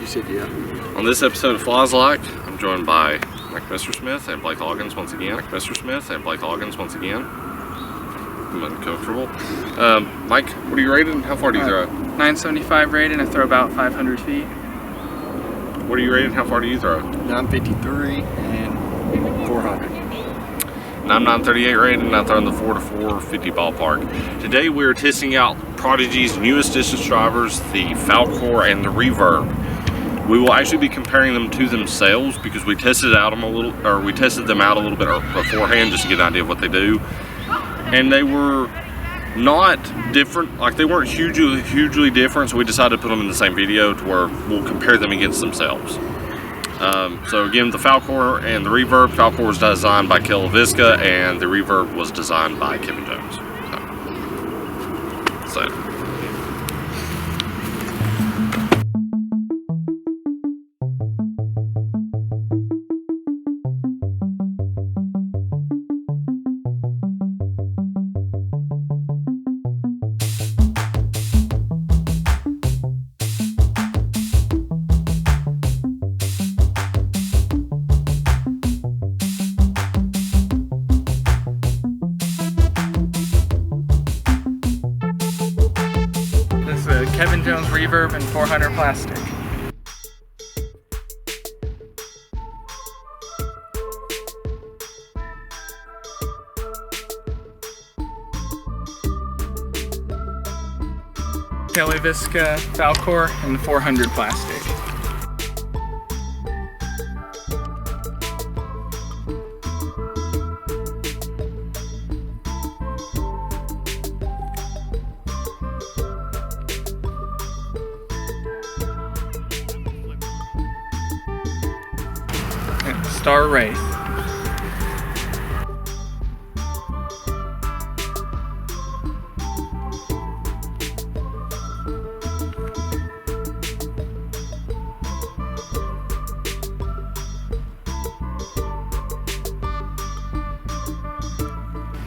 You said yeah. On this episode of Flies Like, I'm joined by Mike Mr. Smith and Blake Loggins once again. I'm uncomfortable. Mike, what are you rated and how far do you throw? 975 rated, I throw about 500 feet. What are you rated and how far do you throw? 953 and 400. And I'm 938 rated and I throw in the 4 to 450 ballpark. Today we're testing out Prodigy's newest distance drivers, the Falcor and the Reverb. We will actually be comparing them to themselves because we tested them out a little bit beforehand just to get an idea of what they do. And they were not different, like they weren't hugely different, so we decided to put them in the same video to where we'll compare them against themselves. So again, the Falcor and the Reverb. Falcor was designed by Hale and the Reverb was designed by Kevin Jones. So. Kevin Jones Reverb and 400 plastic. Hale Falcor and 400 plastic. Star Wraith.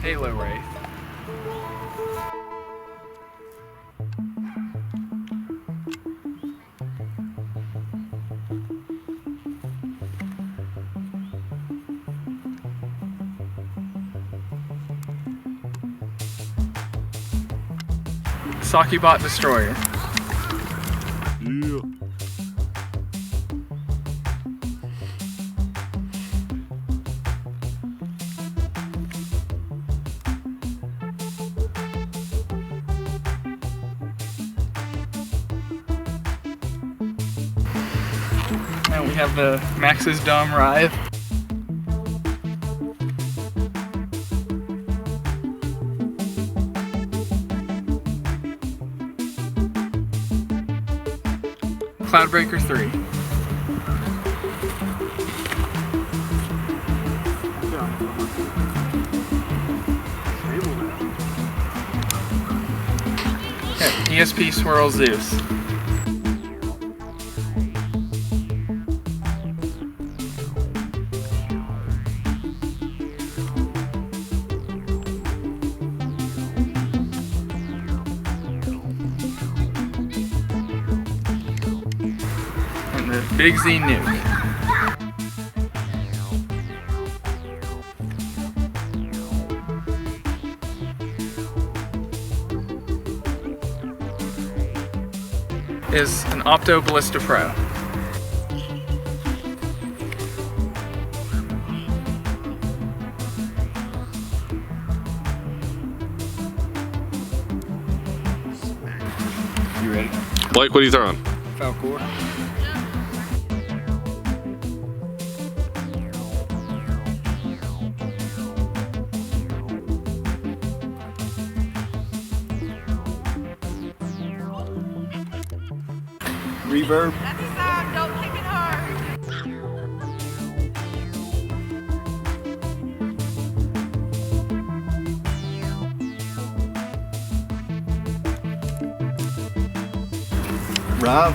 Halo Wraith. Sakibot Destroyer. Yeah. And we have the Max's Dome Writhe. Cloudbreaker 3. Okay, ESP Swirl Zeus. The Big Z Nuke. Is an Opto Ballista Pro. You ready? Blake, what are you throwing? Falcor. Reverb. That's a song, don't take it hard. Rob.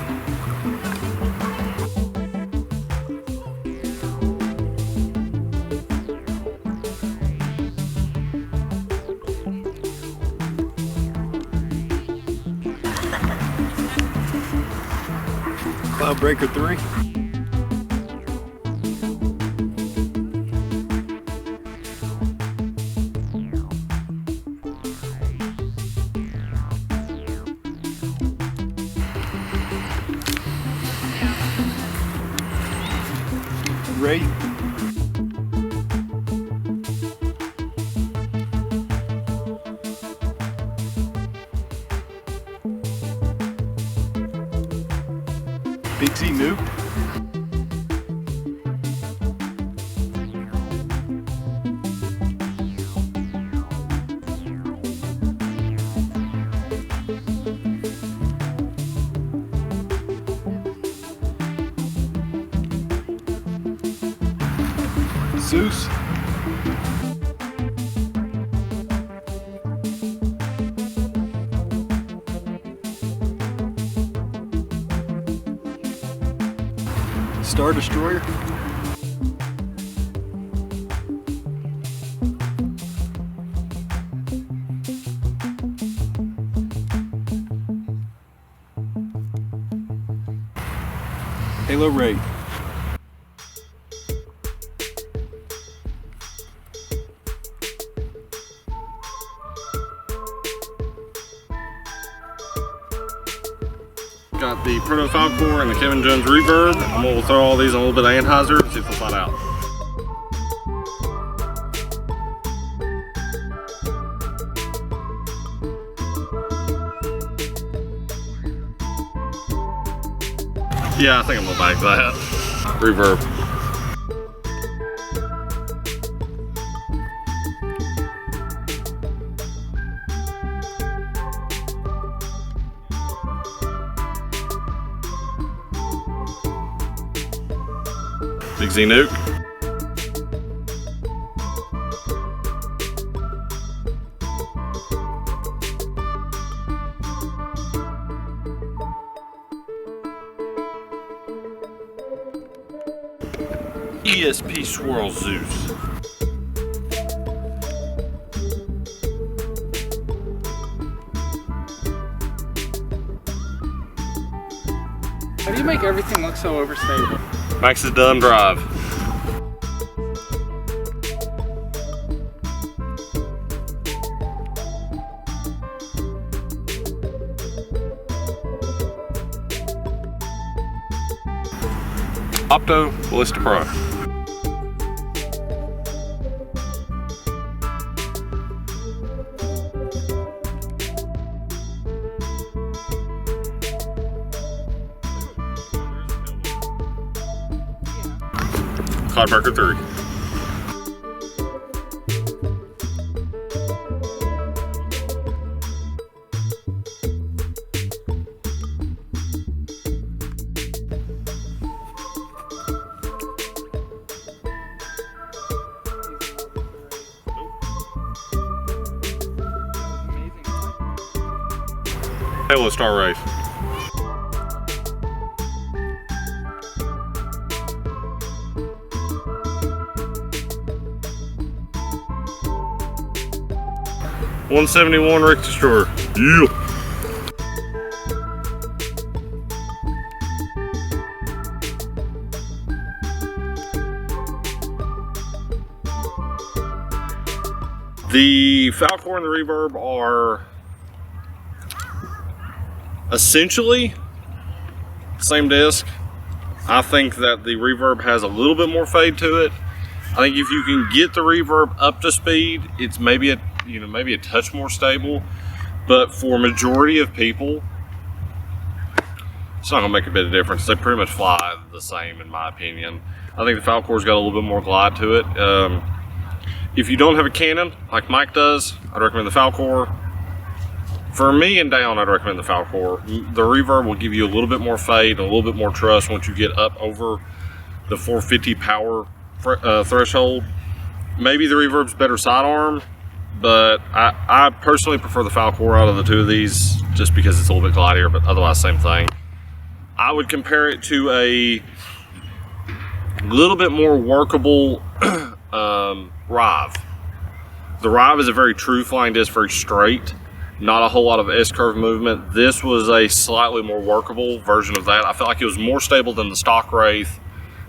Breaker 3. Ray. Big Z Nuke. Zeus. Star Destroyer. Halo Ray. Got the Prodigy Falcor and the Kevin Jones Reverb. I'm going to throw all these on a little bit of Anheuser and see if they'll flat out. Yeah, I think I'm going to back that. Reverb. Big Z Nuke. ESP Swirl Zeus. How do you make everything look so overstable? Max's Dumb Drive. Opto Ballista Pro. Cloudbreaker 3. Halo Star Race. $171 Rick Destroyer. Yeah. The Falcor and the Reverb are essentially the same disc. I think that the Reverb has a little bit more fade to it. I think if you can get the Reverb up to speed, it's maybe a touch more stable, but for a majority of people, it's not gonna make a bit of difference. They pretty much fly the same, in my opinion. I think the Falcor's got a little bit more glide to it. If you don't have a Canon like Mike does, I'd recommend the Falcor. For me and down, I'd recommend the Falcor. The Reverb will give you a little bit more fade and a little bit more trust once you get up over the 450 power threshold. Maybe the Reverb's better sidearm, but I personally prefer the Falcor out of the two of these just because it's a little bit glidier, but otherwise same thing. I would compare it to a little bit more workable Rive. The Rive is a very true flying disc, very straight. Not a whole lot of S-curve movement. This was a slightly more workable version of that. I felt like it was more stable than the stock Wraith,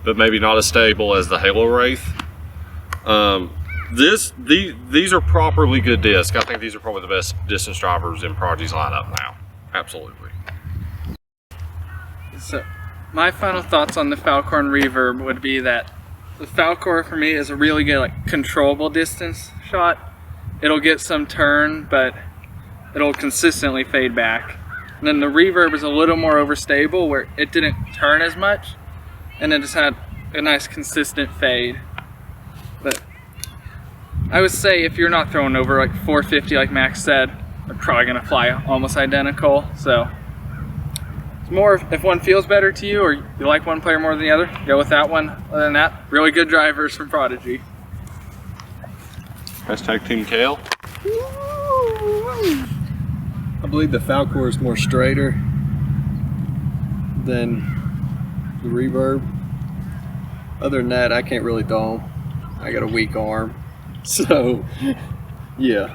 but maybe not as stable as the Halo Wraith. These are properly good discs. I think these are probably the best distance drivers in Prodigy's lineup now. Absolutely. So, my final thoughts on the Falcor and Reverb would be that the Falcor for me is a really good controllable distance shot. It'll get some turn, but it'll consistently fade back. And then the Reverb is a little more overstable where it didn't turn as much and it just had a nice consistent fade. But I would say if you're not throwing over 450 like Max said, they're probably gonna fly almost identical. So it's more if one feels better to you or you like one player more than the other, go with that one. Other than that, really good drivers from Prodigy. Hashtag Team Hale. I believe the Falcor is more straighter than the Reverb. Other than that, I can't really throw them. I got a weak arm. So, yeah.